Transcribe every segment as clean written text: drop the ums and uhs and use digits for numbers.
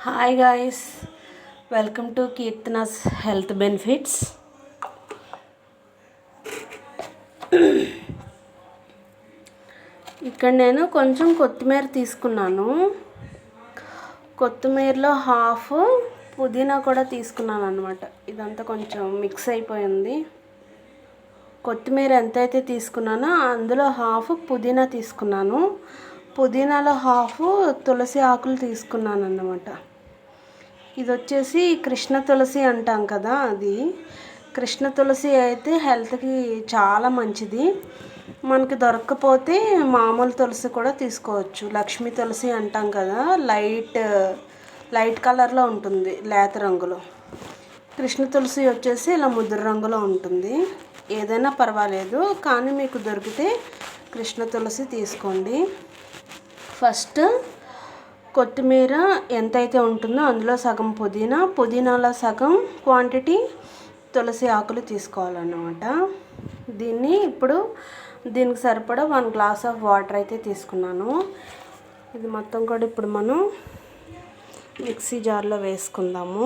Hi guys, welcome to Keerthana's health benefits. ఇక్కడ నేను కొంచెం కొత్తిమీర తీసుకున్నాను. కొత్తిమీరలో హాఫ్ పుదీనా కూడా తీసుకున్నాను అన్నమాట. ఇదంతా కొంచెం మిక్స్ అయిపోయింది. కొత్తిమీర ఎంతైతే తీసుకున్నానో అందులో హాఫ్ పుదీనా తీసుకున్నాను. పుదీనాలో హాఫ్ తులసి ఆకులు తీసుకున్నాను అన్నమాట. ఇది వచ్చేసి కృష్ణ తులసి అంటాం కదా, అది కృష్ణ తులసి అయితే హెల్త్కి చాలా మంచిది. మనకి దొరకకపోతే మామూలు తులసి కూడా తీసుకోవచ్చు. లక్ష్మీ తులసి అంటాం కదా, లైట్ కలర్లో ఉంటుంది, లేత రంగులో. కృష్ణ తులసి వచ్చేసి ఇలా ముదురు రంగులో ఉంటుంది. ఏదైనా పర్వాలేదు, కానీ మీకు దొరికితే కృష్ణ తులసి తీసుకోండి. ఫస్ట్ కొత్తిమీర ఎంతైతే ఉంటుందో అందులో సగం పుదీనాలో సగం క్వాంటిటీ తులసి ఆకులు తీసుకోవాలన్నమాట. దీనికి సరిపడా 1 గ్లాస్ ఆఫ్ వాటర్ అయితే తీసుకున్నాను. ఇది మొత్తం కూడా ఇప్పుడు మనం మిక్సీ జార్లో వేసుకుందాము.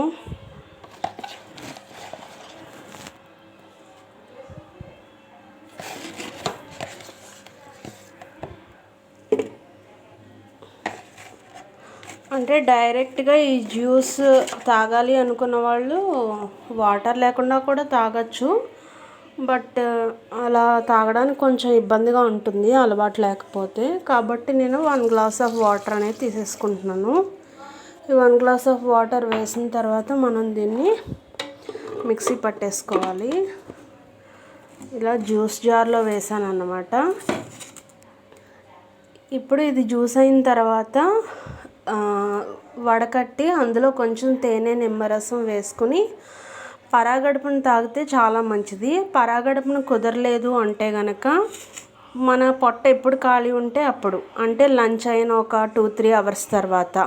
అంటే డైరెక్ట్గా ఈ జ్యూస్ తాగాలి అనుకున్న వాళ్ళు వాటర్ లేకుండా కూడా తాగొచ్చు. బట్ అలా తాగడానికి కొంచెం ఇబ్బందిగా ఉంటుంది అలవాటు లేకపోతే. కాబట్టి నేను 1 గ్లాస్ ఆఫ్ వాటర్ అనేది తీసేసుకుంటున్నాను. ఈ 1 గ్లాస్ ఆఫ్ వాటర్ వేసిన తర్వాత మనం దీన్ని మిక్సీ పట్టేసుకోవాలి. ఇలా జ్యూస్ జార్లో వేసాను అన్నమాట. ఇప్పుడు ఇది జ్యూస్ అయిన తర్వాత వడకట్టి అందులో కొంచెం తేనె, నిమ్మరసం వేసుకుని పరాగడుపును తాగితే చాలా మంచిది. పరాగడుపును కుదరలేదు అంటే కనుక మన పొట్ట ఎప్పుడు ఖాళీ ఉంటే అప్పుడు, అంటే లంచ్ అయిన ఒక 2-3 అవర్స్ తర్వాత,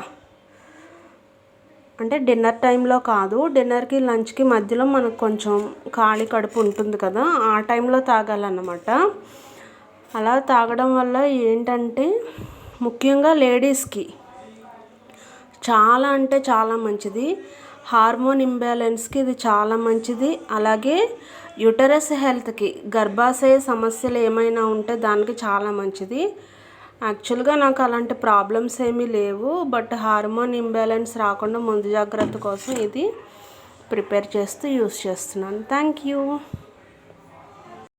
అంటే డిన్నర్ టైంలో కాదు, డిన్నర్కి లంచ్కి మధ్యలో మనకు కొంచెం ఖాళీ కడుపు ఉంటుంది కదా, ఆ టైంలో తాగాలన్నమాట. అలా తాగడం వల్ల ఏంటంటే ముఖ్యంగా లేడీస్కి చాలా అంటే చాలా మంచిది. హార్మోన్ ఇంబ్యాలెన్స్కి ఇది చాలా మంచిది. అలాగే యూటరస్ హెల్త్కి, గర్భాశయ సమస్యలు ఏమైనా ఉంటే దానికి చాలా మంచిది. యాక్చువల్గా నాకు అలాంటి ప్రాబ్లమ్స్ ఏమీ లేవు, బట్ హార్మోన్ ఇంబ్యాలెన్స్ రాకుండా ముందు జాగ్రత్త కోసం ఇది ప్రిపేర్ చేస్తూ యూస్ చేస్తున్నాను. Thank you.